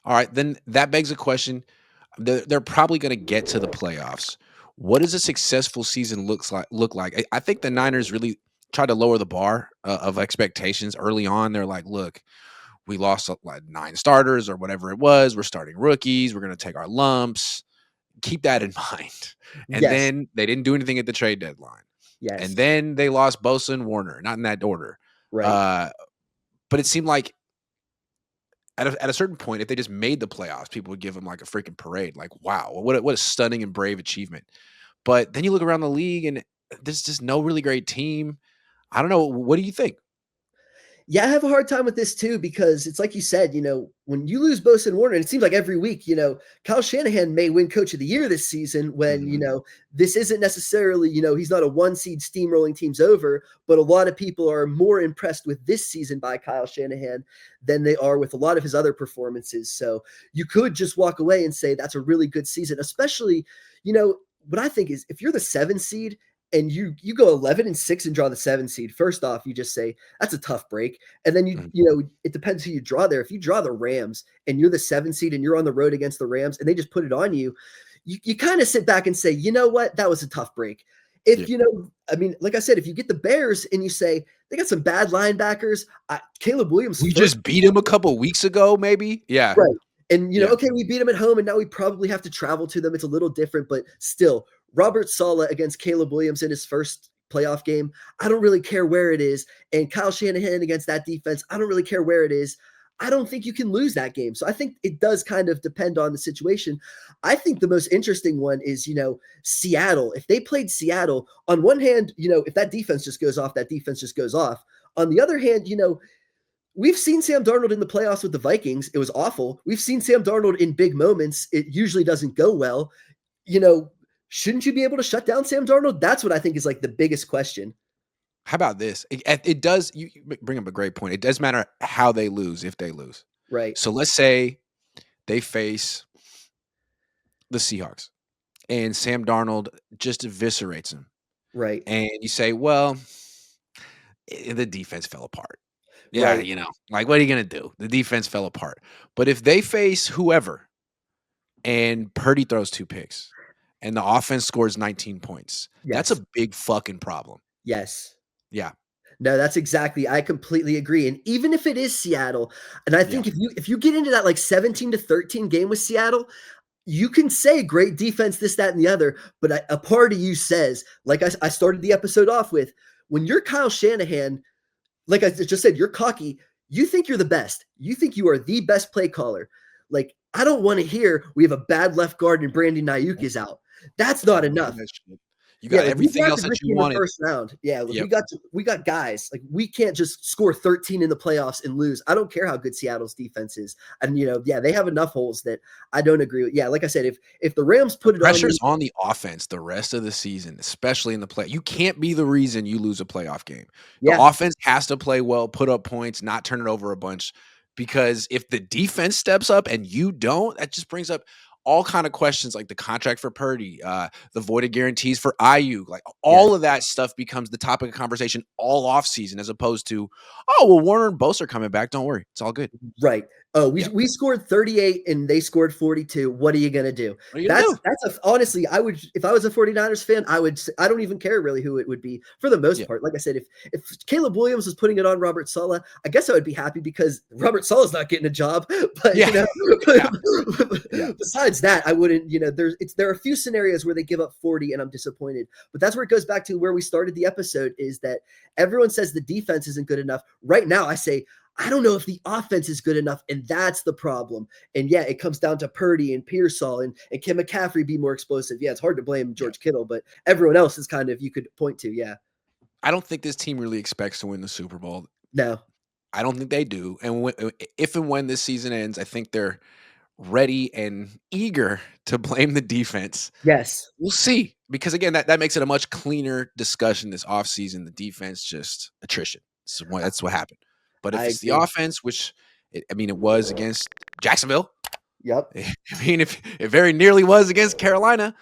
All right, then that begs a question. They're probably going to get to the playoffs. What does a successful season look like? I think the Niners really tried to lower the bar of expectations early on. They're like, look, we lost like 9 starters or whatever it was. We're starting rookies. We're going to take our lumps. Keep that in mind. And Yes. then they didn't do anything at the trade deadline. And Yes. then they lost Bosa and Warner, not in that order. Right. Uh, but it seemed like at a certain point, if they just made the playoffs, people would give them like a freaking parade. Like, wow, what a stunning and brave achievement. But then you look around the league and there's just no really great team. I don't know. What do you think? Yeah, I have a hard time with this too because it's like you said, when you lose Bosa and Warner, and it seems like every week, Kyle Shanahan may win Coach of the Year this season when, Mhm. this isn't necessarily, he's not a one seed steamrolling teams over, but a lot of people are more impressed with this season by Kyle Shanahan than they are with a lot of his other performances. So you could just walk away and say that's a really good season, especially, what I think is if you're the 7 seed and you go 11-6 and draw the 7 seed, first off, you just say that's a tough break. And then it depends who you draw there. If you draw the Rams and you're the 7 seed and you're on the road against the Rams and they just put it on you, you kind of sit back and say, you know what, that was a tough break. Yeah. If like I said, if you get the Bears and you say they got some bad linebackers, Caleb Williams We first, just beat him a couple weeks ago, maybe. Yeah. right? And Yeah. okay, we beat them at home, and now we probably have to travel to them. It's a little different, but still, Robert Saleh against Caleb Williams in his first playoff game. I don't really care where it is. And Kyle Shanahan against that defense. I don't really care where it is. I don't think you can lose that game. So I think it does kind of depend on the situation. I think the most interesting one is, Seattle. If they played Seattle, on one hand, if that defense just goes off, that defense just goes off. On the other hand, we've seen Sam Darnold in the playoffs with the Vikings. It was awful. We've seen Sam Darnold in big moments. It usually doesn't go well. Shouldn't you be able to shut down Sam Darnold? That's what I think is like the biggest question. How about this? It does. You bring up a great point. It does matter how they lose if they lose. Right. So let's say they face the Seahawks and Sam Darnold just eviscerates them. Right. And you say, well, the defense fell apart. Yeah, Right. like what are you going to do? The defense fell apart. But if they face whoever and Purdy throws 2 picks and the offense scores 19 points, that's Yes. a big fucking problem. Yes. Yeah. No, that's exactly. I completely agree. And even if it is Seattle, and I Yeah. think if you get into that like 17-13 game with Seattle, you can say great defense, this, that, and the other. But a part of you says, like I started the episode off with, when you're Kyle Shanahan, like I just said, you're cocky. You think you're the best. You think you are the best play caller. Like, I don't want to hear we have a bad left guard and Brandon Ayuk is out. That's not Don't do enough. that shit. You Yeah, got like we everything else drafted that you Ricky in the wanted. first round. Yeah, like Yep. we got guys. Like we can't just score 13 in the playoffs and lose. I don't care how good Seattle's defense is. And they have enough holes that I don't agree with. Yeah, like I said, if the Rams put it on you, Pressure's on the offense the rest of the season, especially in the play. You can't be the reason you lose a playoff game. The yeah, offense has to play well, put up points, not turn it over a bunch. Because if the defense steps up and you don't, that just brings up all kind of questions like the contract for Purdy, the voided guarantees for Ayuk, like yes. all of that stuff becomes the topic of conversation all off season, as opposed to, oh well, Warner and Bosa are coming back. Don't worry, it's all good. Right. Oh, Yeah, we scored 38 and they scored 42. What are you going to do? what are you gonna do? Honestly, I would, if I was a 49ers fan, I don't even care really who it would be for the most Yeah, part. Like I said, if Caleb Williams was putting it on Robert Saleh, I guess I would be happy because Robert Saleh's not getting a job. But, yeah, yeah, yeah. besides that, I wouldn't, there are a few scenarios where they give up 40 and I'm disappointed. But that's where it goes back to where we started the episode is that everyone says the defense isn't good enough. Right now, I say, I don't know if the offense is good enough, and that's the problem. And yeah, it comes down to Purdy and Pearsall and can McCaffrey be more explosive? Yeah, it's hard to blame Yeah. George Kittle, but everyone else is kind of you could point to. Yeah, I don't think this team really expects to win the Super Bowl. no, I don't think they do. And if and when this season ends, I think they're ready and eager to blame the defense. yes, We'll see. Because again, that makes it a much cleaner discussion this offseason. The defense just attrition. That's what happened. But if I it's the agree. offense, which it was against Jacksonville. Yep. I mean, if it very nearly was against Carolina.